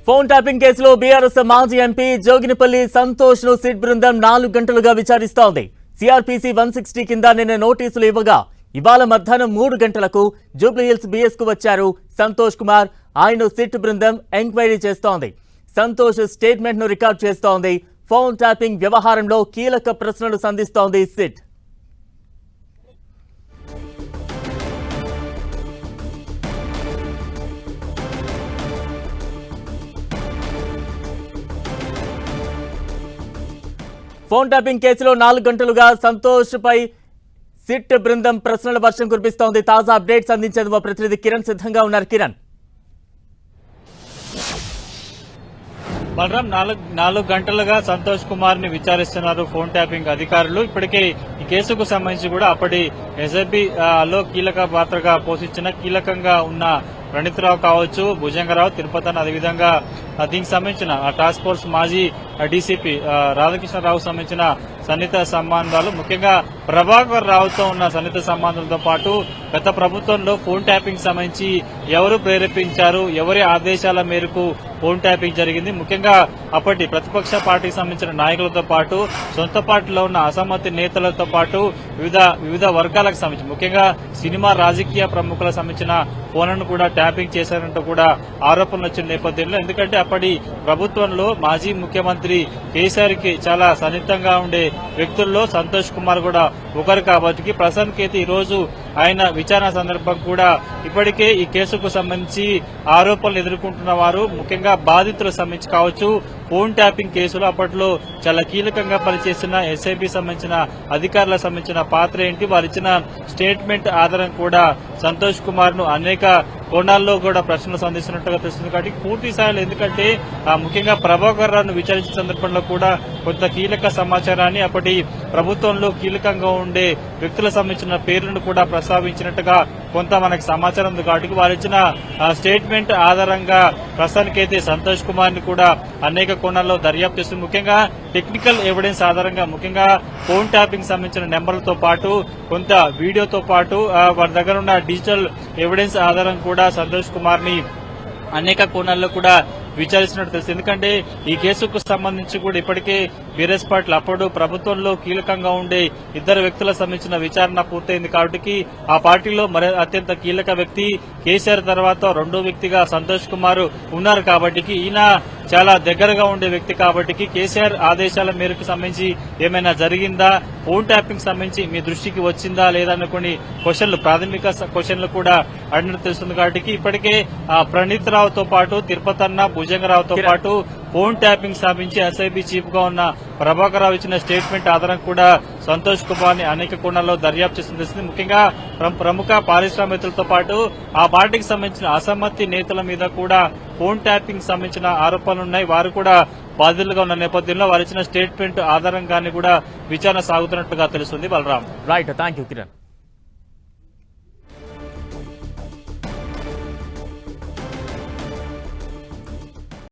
Phone tapping కేసులో BRS మాజీ MP Joginipalli Santosh ను సిట్ బృందం 4 గంటలుగా విచారిస్తోంది. సిఆర్పీసీ 160 కింద నిన్న నోటీసులు ఇవ్వగా ఇవాళ మధ్యాహ్నం 3 గంటలకు జూబ్లీహిల్స్ బీఎస్ కు వచ్చారు సంతోష్ కుమార్. ఆయన సిట్ బృందం ఎంక్వైరీ చేస్తోంది. సంతోష్ స్టేట్మెంట్ ను రికార్డ్ చేస్తోంది. ఫోన్ ట్యాపింగ్ వ్యవహారంలో కీలక ప్రశ్నలు సంధిస్తోంది సిట్. ఫోన్ ట్యాపింగ్ కేసులో 4 గంటలుగా సంతోష్ పై సిట్ బృందం ప్రశ్నల వర్షం కురిపిస్తోంది. తాజా అప్డేట్స్ అందించేందుకు మా ప్రతినిధి కిరణ్ సిద్ధంగా ఉన్నారు. కిరణ్, బలరాం, 4 గంటలుగా సంతోష్ కుమార్ ని విచారిస్తున్నారు ఫోన్ ట్యాపింగ్ అధికారులు. ఇప్పటికే ఈ కేసుకు సంబంధించి కూడా అప్పటి ఎస్ఐబి లో కీలక పాత్రగా పోషించిన కీలకంగా ఉన్న ప్రణీత్రావు కావచ్చు, భుజంగరావు, తిరుపతి, అదేవిధంగా దీనికి సంబంధించిన టాస్క్ ఫోర్స్ మాజీ డీసీపీ రాధాకృష్ణరావుకు సంబంధించిన సన్నిహిత సంబంధాలు, ముఖ్యంగా ప్రభాకర్ రావుతో ఉన్న సన్నిహిత సంబంధాలతో పాటు గత ప్రభుత్వంలో ఫోన్ ట్యాపింగ్ సంబంధించి ఎవరు ప్రేరేపించారు, ఎవరి ఆదేశాల మేరకు ఫోన్ ట్యాపింగ్ జరిగింది, ముఖ్యంగా అప్పటి ప్రతిపక్ష పార్టీకి సంబంధించిన నాయకులతో పాటు సొంత పార్టీలో ఉన్న అసమ్మతి నేతలతో పాటు వివిధ వర్గాలకు సంబంధించి ముఖ్యంగా సినిమా రాజకీయ ప్రముఖులకు సంబంధించిన ఫోన్లను కూడా ట్యాపింగ్ చేశారంటూ కూడా ఆరోపణలు వచ్చిన నేపథ్యంలో, ఎందుకంటే అప్పటి ప్రభుత్వంలో మాజీ ముఖ్యమంత్రి కేసీఆర్ కి చాలా సన్నిహితంగా ఉండే వ్యక్తుల్లో సంతోష్ కుమార్ కూడా ఒకరు కాబట్టి ప్రస్తుతానికి అయితే ఈ రోజు ఆయన విచారణ సందర్భం కూడా ఇప్పటికే ఈ కేసుకు సంబంధించి ఆరోపణలు ఎదుర్కొంటున్న వారు, ముఖ్యంగా బాధితులకు సంబంధించి కావచ్చు, ఫోన్ ట్యాపింగ్ కేసులో అప్పట్లో చాలా కీలకంగా పనిచేస్తున్న ఎస్ఐబి సంబంధించిన అధికారులకు సంబంధించిన పాత్ర ఏంటి, వారు ఇచ్చిన స్టేట్మెంట్ ఆధారం కూడా సంతోష్ కుమార్ ను అనేక కోణాల్లో కూడా ప్రశ్నలు సంధిస్తున్నట్టుగా తెలుస్తుంది. కాబట్టి పూర్తి స్థాయిలో, ఎందుకంటే ముఖ్యంగా ప్రభాకర్ రావును విచారించిన సందర్భంలో కూడా కొంత కీలక సమాచారాన్ని అప్పటి ప్రభుత్వంలో కీలకంగా ఉండే వ్యక్తులకు సంబంధించిన పేర్లను కూడా ప్రస్తావించినట్టుగా కొంత మనకు సమాచారం ఉంది. కాబట్టి వారు ఇచ్చిన స్టేట్మెంట్ ఆధారంగా ప్రస్తుతానికైతే సంతోష్ కుమార్ ని కూడా అనేక కోణాల్లో దర్యాప్తు చేస్తుంది. ముఖ్యంగా టెక్నికల్ ఎవిడెన్స్ ఆధారంగా, ముఖ్యంగా ఫోన్ ట్యాపింగ్ సంబంధించిన నెంబర్లతో పాటు కొంత వీడియోతో పాటు వారి దగ్గర ఉన్న డిజిటల్ ఎవిడెన్స్ ఆధారం కూడా సంతోష్ కుమార్ ని అనేక కోణాల్లో కూడా విచారిస్తున్నట్టు తెలుసు. ఎందుకంటే ఈ కేసుకు సంబంధించి కూడా ఇప్పటికే బీఆర్ఎస్ పార్టీలు అప్పుడు ప్రభుత్వంలో కీలకంగా ఉండే 2 వ్యక్తులకు సంబంధించిన విచారణ పూర్తయింది. కాబట్టి ఆ పార్టీలో మరి అత్యంత కీలక వ్యక్తి కేసీఆర్ తర్వాత 2వ వ్యక్తిగా సంతోష్ కుమార్ ఉన్నారు. కాబట్టి ఈయన చాలా దగ్గరగా ఉండే వ్యక్తి కాబట్టి కేసీఆర్ ఆదేశాల మేరకు సంబంధించి ఏమైనా జరిగిందా, ఫోన్ ట్యాపింగ్ సంబంధించి మీ దృష్టికి వచ్చిందా లేదా అన్న కొన్ని క్వశ్చన్లు, ప్రాథమిక క్వశ్చన్లు కూడా అడిగినట్టు తెలుస్తుంది. కాబట్టి ఇప్పటికే ప్రణీత్ రావుతో పాటు తిరుపతి, భుజంగరావుతో పాటు ఫోన్ ట్యాపింగ్ సంబంధించి ఎస్ఐబి చీఫ్ గా ఉన్న ప్రభాకర్ రావు ఇచ్చిన స్టేట్మెంట్ ఆధారం కూడా సంతోష్ కుమార్ ని అనేక కోణాల్లో దర్యాప్తు చేస్తుంది. ముఖ్యంగా ప్రముఖ పారిశ్రామికులతో పాటు ఆ పార్టీకి సంబంధించిన అసమ్మతి నేతల మీద కూడా ఫోన్ ట్యాపింగ్ సంబంధించిన ఆరోపణలున్నాయి. వారు కూడా బాధితులుగా ఉన్న నేపథ్యంలో వారు ఇచ్చిన స్టేట్మెంట్ ఆధారంగానే కూడా విచారణ సాగుతున్నట్టుగా తెలుస్తుంది. Balram, right, thank you Kiran.